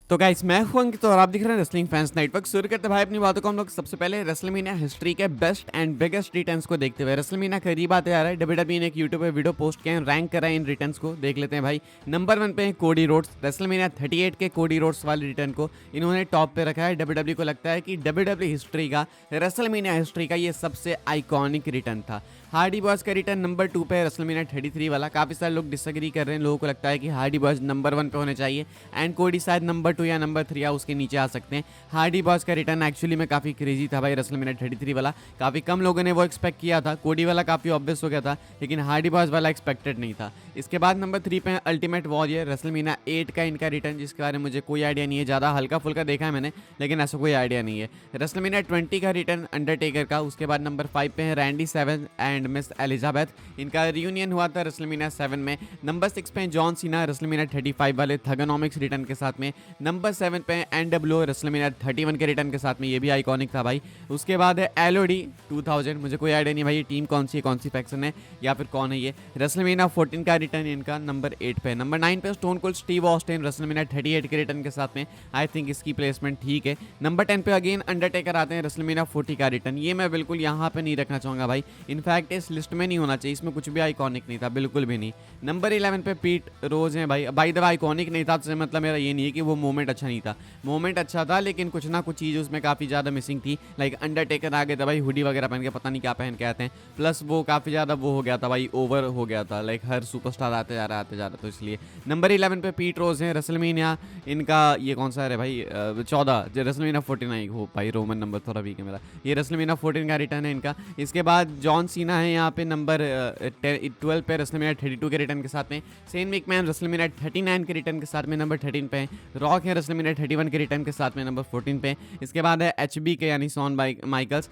तो गाइस मैं हूं अंकित और आप दिख रहे हैं रेसलिंग फैंस नेटवर्क। शुरू करते भाई अपनी बातों को हम लोग सबसे पहले रेसलमेनिया हिस्ट्री के बेस्ट एंड बिगेस्ट रिटर्न्स को देखते हुए। रेसलमेनिया करीब आते आ रहा है। डब्ल्यूडब्ल्यूई ने एक यूट्यूब पे वीडियो पोस्ट किया है, रैंक करा है इन रिटर्न्स को। देख लेते हैं भाई। नंबर 1 पे है कोडी रोड्स। रेसलमेनिया 38 के कोडी रोड्स वाले रिटर्न को इन्होंने टॉप पे रखा है। डब्ल्यूडब्ल्यूई को लगता है कि डब्ल्यूडब्ल्यूई हिस्ट्री का, रेसलमेनिया हिस्ट्री का ये सबसे आइकॉनिक रिटर्न था। हार्डी बॉयज का रिटर्न नंबर 2 पे है रेसलमेनिया 33 वाला। काफ़ी सारे लोग डिसएग्री कर रहे हैं, लोगों को लगता है कि हार्डी बॉयज नंबर 1 पे होने चाहिए एंड कोडी शायद नंबर 2 या नंबर 3 या उसके नीचे आ सकते हैं। हार्डी बॉयज का रिटर्न एक्चुअली में काफ़ी क्रेजी था भाई। रेसलमेनिया 33 वाला काफ़ी कम लोगों ने वो एक्सपेक्ट किया था। कोडी वाला काफ़ी ऑब्वियस हो गया था, लेकिन हार्डी बॉयज वाला एक्सपेक्टेड नहीं था। इसके बाद नंबर 3 पे है अल्टीमेट वॉरियर। रेसलमेनिया 8 का इनका रिटर्न, जिसके बारे में मुझे कोई आइडिया नहीं है, ज़्यादा हल्का फुल्का देखा है मैंने, लेकिन ऐसा कोई आइडिया नहीं है। रेसलमेनिया 20 का रिटर्न अंडरटेकर का। उसके बाद नंबर 5 पे है Randy seven and miss Elizabeth. इनका रियूनियन हुआ था रेसलमेनिया 7 में। नंबर 6 पे जॉन सीना रेसलमेनिया 35 वाले थगनॉमिक्स रिटर्न के साथ में। नंबर 7 पे एनडब्ल्यूओ रेसलमेनिया 31 के रिटर्न के साथ में, ये भी आइकॉनिक था भाई। उसके बाद है एलओडी 2000। मुझे कोई आइडिया नहीं भाई ये टीम कौन सी है, कौन सी फैक्शन है या फिर कौन है ये। रेसलमेनिया 14 का रिटर्न इनका नंबर 8 पे। नंबर 9 पे stone cold Steve Austin WrestleMania 38 के रिटर्न के साथ में। आई थिंक इसकी प्लेसमेंट ठीक है। नंबर 10 पे अगेन अंडरटेकर आते हैं रेसलमेनिया 40 का रिटर्न। ये मैं बिल्कुल यहाँ पे नहीं रखना चाहूँगा भाई। इनफैक्ट इस लिस्ट में नहीं होना चाहिए, इसमें कुछ भी आइकॉनिक नहीं था, बिल्कुल भी नहीं। नंबर 11 पे पीट रोज है भाई। बाय द वे आइकॉनिक नहीं था तो मतलब मेरा ये नहीं है कि वो मोमेंट अच्छा नहीं था। मोमेंट अच्छा था, लेकिन कुछ ना कुछ चीज़ उसमें काफ़ी ज़्यादा मिसिंग थी। लाइक अंडरटेकर आ गया था भाई हुडी वगैरह पहन के, पता नहीं क्या पहन के आते हैं। प्लस वो काफ़ी ज़्यादा वो हो गया था भाई, ओवर हो गया था। लाइक हर सुपरस्टार आते जा रहा, तो इसलिए नंबर 11 पे पीट रोज है। रेसलमेनिया इनका ये कौन सा है भाई 14, रेसलमेनिया 49 हो भाई, रोमन नंबर थोड़ा वीक है मेरा। ये रेसलमेनिया 14 का रिटर्न है इनका। इसके बाद जॉन सीना है यहाँ पे नंबर 12 पे रेसलमेनिया 32 के रिटर्न के साथ में। सेन मैकमैन रेसलमेनिया 39 के रिटर्न के साथ में नंबर 13 पे। रॉक है रेसलमेनिया 31 के रिटर्न के साथ में नंबर 14 पे। इसके बाद है एचबी के यानी Shawn Michaels,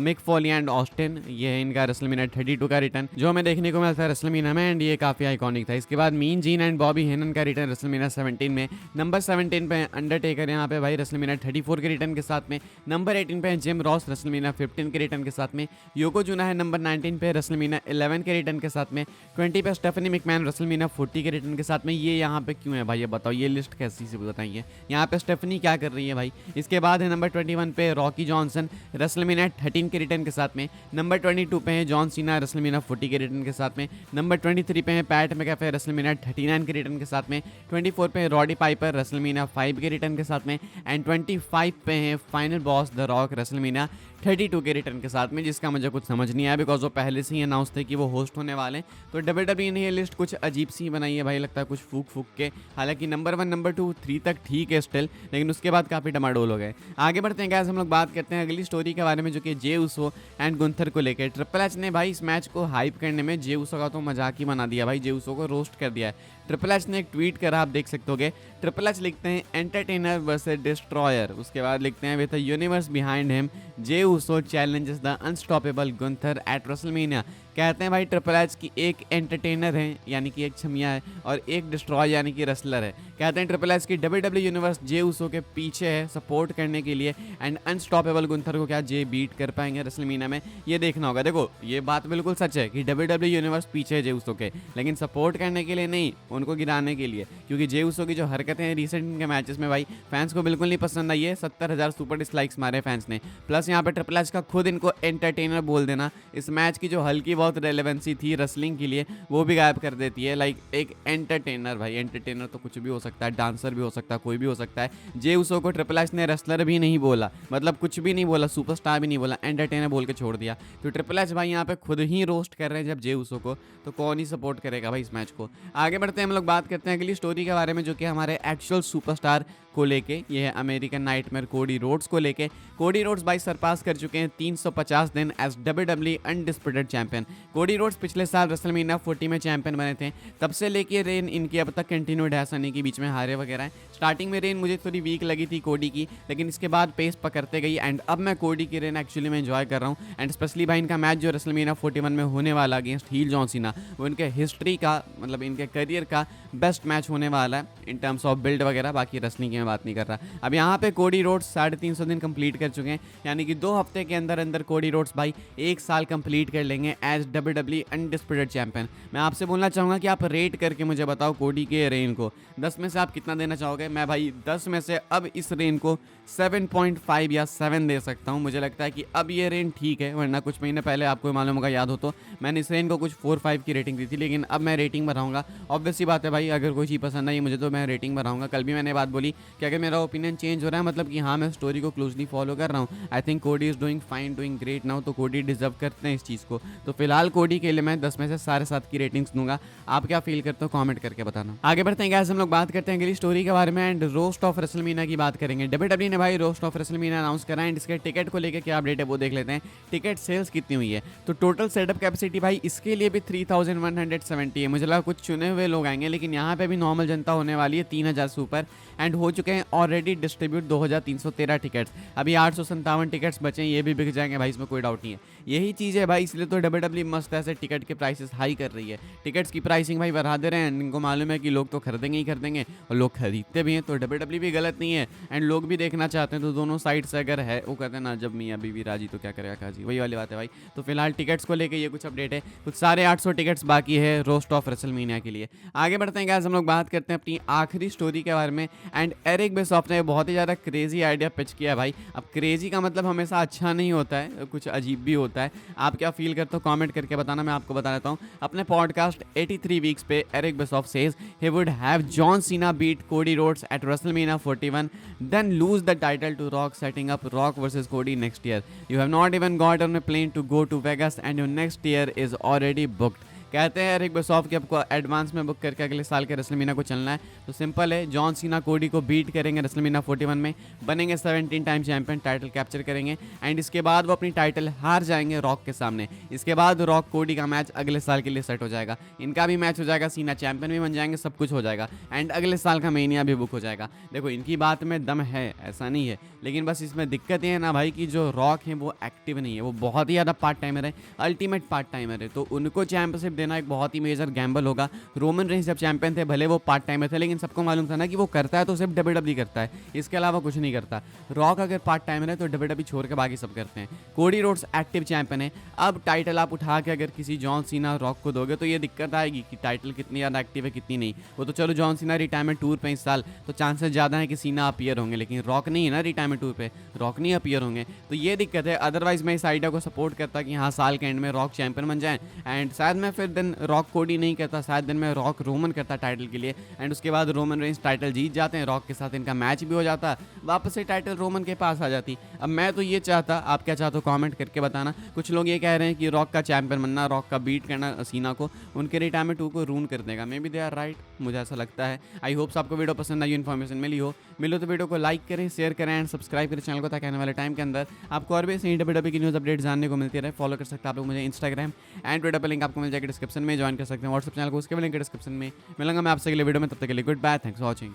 Mick Foley and Austin, ये है इनका रेसलमेनिया 32 का रिटर्न, जो हमें देखने को मिलता है रेसलमेनिया में एंड ये काफ़ी आइकॉनिक था। इसके बाद मीन जीन एंड बॉबी हेनन का रिटर्न रेसलमेनिया 17 में। नंबर 17 पे अंडरटेकर यहाँ पे भाई रेसलमेनिया 34 के रिटर्न के साथ में। नंबर 18 पे जिम रॉस रेसलमेनिया 15 के रिटर्न के साथ में। योकोजुना है नंबर 19 पे रेसलमेनिया 11 के रिटर्न के साथ में। 20 पे स्टेफनी मैकमैन रेसलमेनिया 40 के रिटर्न के साथ में। ये यहाँ पे क्यों है भाई, ये बताओ, ये लिस्ट कैसी से बताइए, यहाँ पे स्टेफनी क्या कर रही है भाई। इसके बाद है नंबर 21 पे रॉकी जॉनसन रेसलमेनिया 13 के रिटर्न के साथ में। नंबर 22 पे है जॉन सीना रेसलमेनिया 40 के रिटर्न के साथ में। नंबर 23 पे है पैट मैकअफे रेसलमेनिया 39 के रिटर्न के साथ में। 24 पे रॉडी पाइपर रेसलमेनिया 5 के रिटर्न के साथ में एंड 25 पे है final boss the rock WrestleMania 32 के रिटर्न के साथ में, जिसका मुझे कुछ समझ नहीं आया बिकॉज वो पहले से ही अनाउंस थे कि वो होस्ट होने वाले हैं। तो डब्ल्यूडब्ल्यूई ने ये लिस्ट कुछ अजीब सी बनाई है भाई, लगता है कुछ फूक फूक के। हालांकि नंबर 1 नंबर 2 3 तक ठीक है स्टिल, लेकिन उसके बाद काफ़ी डमाडोल हो गए। आगे बढ़ते हैं गैस, हम लोग बात करते हैं अगली स्टोरी के बारे में, जो कि जे उसो एंड गुंथर को लेकर। ट्रिपल एच ने भाई इस मैच को हाइप करने में जे उसो का तो मजाक ही बना दिया भाई, जे उसो को रोस्ट कर दिया है। ट्रिपल एच ने एक ट्वीट करा, आप देख सकते होगे। ट्रिपल एच लिखते हैं एंटरटेनर वर्सेस डिस्ट्रॉयर। उसके बाद लिखते हैं with the universe behind him J Uso challenges the unstoppable Gunther eight WrestleMania. कहते हैं भाई ट्रिपल एच की एक एंटरटेनर है यानी कि एक छमिया है, और एक डिस्ट्रॉय यानी कि रेसलर है। कहते हैं ट्रिपल एच की डब्ल्यूडब्ल्यूई यूनिवर्स जे उसो के पीछे है सपोर्ट करने के लिए, एंड अनस्टॉपेबल गुंथर को क्या जे बीट कर पाएंगे रेसलमेनिया में, ये देखना होगा। देखो ये बात बिल्कुल सच है कि डब्ल्यूडब्ल्यूई यूनिवर्स पीछे है जे उसो के, लेकिन सपोर्ट करने के लिए नहीं, उनको गिराने के लिए। क्योंकि जे उसो की जो हरकतें हैं रिसेंट के मैचेस में भाई फैंस को बिल्कुल नहीं पसंद आई है। 70,000 सुपर डिसलाइक्स मारे फैंस ने। प्लस यहाँ पे ट्रिपल एच का खुद इनको एंटरटेनर बोल देना इस मैच की जो हल्की बहुत रेलेवेंसी थी रेसलिंग के लिए वो भी गायब कर देती है। लाइक एक एंटरटेनर, भाई एंटरटेनर तो कुछ भी हो सकता है, डांसर भी हो सकता है, कोई भी हो सकता है। जे उसो को ट्रिपल एच ने रेसलर भी नहीं बोला, मतलब कुछ भी नहीं बोला, सुपरस्टार भी नहीं बोला, एंटरटेनर बोल के छोड़ दिया। तो ट्रिपल एच भाई यहाँ पे खुद ही रोस्ट कर रहे हैं जब जे उसो को, तो कौन ही सपोर्ट करेगा भाई इस मैच को। आगे बढ़ते हैं, हम लोग बात करते हैं अगली स्टोरी के बारे में, जो कि हमारे एक्चुअल सुपरस्टार को लेके। ये है अमेरिकन नाइटमेयर कोडी रोड्स को लेके। कोडी रोड्स भाई सरपास कर चुके हैं 350 दिन as WWE undisputed champion. Cody Rhodes पिछले साल रेसलमेनिया 40 में चैंपियन बने थे, तब से लेके रेन इनकी अब तक कंटिन्यूड है, ऐसा नहीं कि बीच में हारे वगैरह हैं। स्टार्टिंग में रेन मुझे थोड़ी वीक लगी थी कोडी की, लेकिन इसके बाद पेस पकड़ते गई एंड अब मैं कोडी की रेन एक्चुअली में एंजॉय कर रहा हूँ। एंड स्पेशली भाई इनका मैच जो रेसलमेनिया 41 में होने वाला अगेंस्ट हील जॉन सीना, वो इनके हिस्ट्री का मतलब इनके करियर का बेस्ट मैच होने वाला है इन टर्म्स ऑफ बिल्ड वगैरह। बाकी रेसलिंग की मैं बात नहीं कर रहा। अब यहाँ पे कोडी रोड्स 350 दिन कंप्लीट कर चुके हैं, यानी कि 2 हफ्ते के अंदर अंदर कोडी रोड्स भाई 1 साल कंप्लीट कर लेंगे as is WWE undisputed champion. मैं आपसे बोलना चाहूँगा कि आप रेट करके मुझे बताओ कोडी के रेन को 10 में से आप कितना देना चाहोगे। मैं भाई 10 में से अब इस रेन को 7.5 या 7 दे सकता हूँ। मुझे लगता है कि अब ये रेन ठीक है, वरना कुछ महीने पहले आपको मालूम होगा, याद हो तो मैंने इस रेन को कुछ 4-5 की रेटिंग दी थी, लेकिन अब मैं रेटिंग बढ़ाऊंगा। ऑब्वियस सी बात है भाई, अगर कोई चीज़ पसंद आई मुझे तो मैं रेटिंग बढ़ाऊंगा। कल भी मैंने बात बोली कि अगर मेरा ओपिनियन चेंज हो रहा है मतलब कि हाँ मैं स्टोरी को क्लोजली फॉलो कर रहा हूँ। आई थिंक कोडी is doing fine, doing great now, तो कोडी डिजर्व करते हैं इस चीज़ को। तो फिलहाल कोडी के लिए मैं 10 में से 7.5 की रेटिंग्स दूंगा। आप क्या फील करते हो कमेंट करके बताना। आगे बढ़ते हैं गाइस, हम लोग बात करते हैं अगली स्टोरी के बारे में एंड रोस्ट ऑफ रेसलमेनिया की बात करेंगे। WWE ने भाई रोस्ट ऑफ रेसलमेनिया अनाउंस करा एंड इसके टिकट को लेकर क्या अपडेट है वो देख लेते हैं। टिकट सेल्स कितनी हुई है, तो टोटल सेटअप कैपेसिटी भाई इसके लिए भी 3170 है। मुझे लगा कुछ चुने हुए लोग आएंगे, लेकिन यहाँ पे भी नॉर्मल जनता होने वाली है 3000 से ऊपर एंड हो चुके हैं ऑलरेडी डिस्ट्रीब्यूट 2313 टिकट्स। अभी 857 टिकट्स बचे हैं, ये भी बिक जाएंगे भाई, इसमें कोई डाउट नहीं है। यही चीज़ है भाई, इसलिए तो WWE मस्त ऐसे टिकट के प्राइसेस हाई कर रही है। टिकट्स की प्राइसिंग भाई बढ़ा दे रहे हैं, इनको मालूम है कि लोग तो खरीदेंगे ही खरीदेंगे और लोग खरीदते भी हैं, तो WWE भी गलत नहीं है एंड लोग भी देखना चाहते हैं। तो दोनों साइड से अगर है, वो कहते हैं ना जब मियाँ बीवी राजी तो क्या करेगा काजी, वही वाली बात है भाई। तो फिलहाल टिकट्स को लेके ये कुछ अपडेट है, कुछ 850 टिकट्स बाकी है रोस्ट ऑफ रेसलमेनिया के लिए। आगे बढ़ते हैं गाइस, हम लोग बात करते हैं अपनी आखिरी स्टोरी के बारे में एंड एरिक बिशॉफ ने बहुत ही ज़्यादा क्रेजी आइडिया पिच किया है भाई। अब क्रेजी का मतलब हमेशा अच्छा नहीं होता है, कुछ अजीब भी होता है। आप क्या फील करते हो कमेंट करके बताना, मैं आपको बता देता हूँ। अपने पॉडकास्ट 83 वीक्स पे Eric Bischoff says he would have John Cena beat Cody Rhodes at WrestleMania 41 then lose the title to Rock, setting up Rock versus Cody next year. You have not even got on a plane to go to Vegas and your next year is already booked. कहते हैं Eric Bischoff कि आपको advance में book करके अगले साल के WrestleMania को चलना है। तो सिंपल है, जॉन सीना कोडी को बीट करेंगे रेसलमेनिया 41 में, बनेंगे 17 टाइम चैंपियन, टाइटल कैप्चर करेंगे एंड इसके बाद वो अपनी टाइटल हार जाएंगे रॉक के सामने। इसके बाद रॉक कोडी का मैच अगले साल के लिए सेट हो जाएगा, इनका भी मैच हो जाएगा, सीना चैंपियन भी बन जाएंगे, सब कुछ हो जाएगा एंड अगले साल का मेनिया भी बुक हो जाएगा। देखो इनकी बात में दम है, ऐसा नहीं है, लेकिन बस इसमें दिक्कत ये है ना भाई कि जो रॉक है वो एक्टिव नहीं है, वो बहुत ही ज़्यादा पार्ट टाइमर है, अल्टीमेट पार्ट टाइमर है। तो उनको चैंपियनशिप देना एक बहुत ही मेजर गैम्बल होगा। रोमन रेंस जब चैंपियन थे, भले वो पार्ट टाइमर थे, लेकिन सबको मालूम था ना कि वो करता है तो सिर्फ WWE करता है, इसके अलावा कुछ नहीं करता। रॉक अगर पार्ट टाइमर है तो WWE छोड़ के बाकी सब करते हैं। कोडी रोड्स एक्टिव चैंपियन है, अब टाइटल आप उठा के अगर किसी जॉन सीना रॉक को दोगे तो ये दिक्कत आएगी कि टाइटल कितनी ज़्यादा एक्टिव है कितनी नहीं। वो तो चलो जॉन सीना रिटायरमेंट टूर पे इस साल, तो चांसेस ज़्यादा है कि सीना अपीयर होंगे, लेकिन रॉक नहीं है ना रिटायरमेंट टूर पे, रॉक नहीं अपीयर होंगे, तो ये दिक्कत है। अदरवाइज मैं इस आइडिया को सपोर्ट करता कि हाँ साल के एंड में रॉक चैंपियन बन जाए एंड शायद मैं फिर दिन रॉक कोडी नहीं कहता, शायद दिन में रॉक रोमन करता टाइटल के लिए एंड उसके बाद रोमन रेंस टाइटल जीत जाते हैं, रॉक के साथ इनका मैच भी हो जाता, वापस से टाइटल रोमन के पास आ जाती। अब मैं तो ये चाहता, आप क्या चाहते हो कमेंट करके बताना। कुछ लोग ये कह रहे हैं कि रॉक का चैंपियन बनना, रॉक का बीट करना सीना को, उनके रिटायरमेंट टू को रून कर देगा। Maybe they are right, मुझे ऐसा लगता है। आई होप्स आपको वीडियो पसंद आई, इन्फॉर्मेशन मिली हो तो वीडियो को लाइक करें, शेयर करें एंड सब्सक्राइब करें चैनल को, ताकि आने वाले टाइम के अंदर आपको और भी ऐसे WWE की न्यूज़ अपडेट जानने को मिलती रहे। फॉलो कर सकते हैं आप लोग मुझे इंस्टाग्राम एंड ट्विटर पर, लिंक आपको मिल जाएगा डिस्क्रिप्शन में, ज्वाइन कर सकते हैं व्हाट्सएप चैनल को, उसके भी लिंक डिस्क्रिप्शन में। मिलूंगा मैं आपसे अगले वीडियो में, तब तक के लिए good bye, thanks for watching.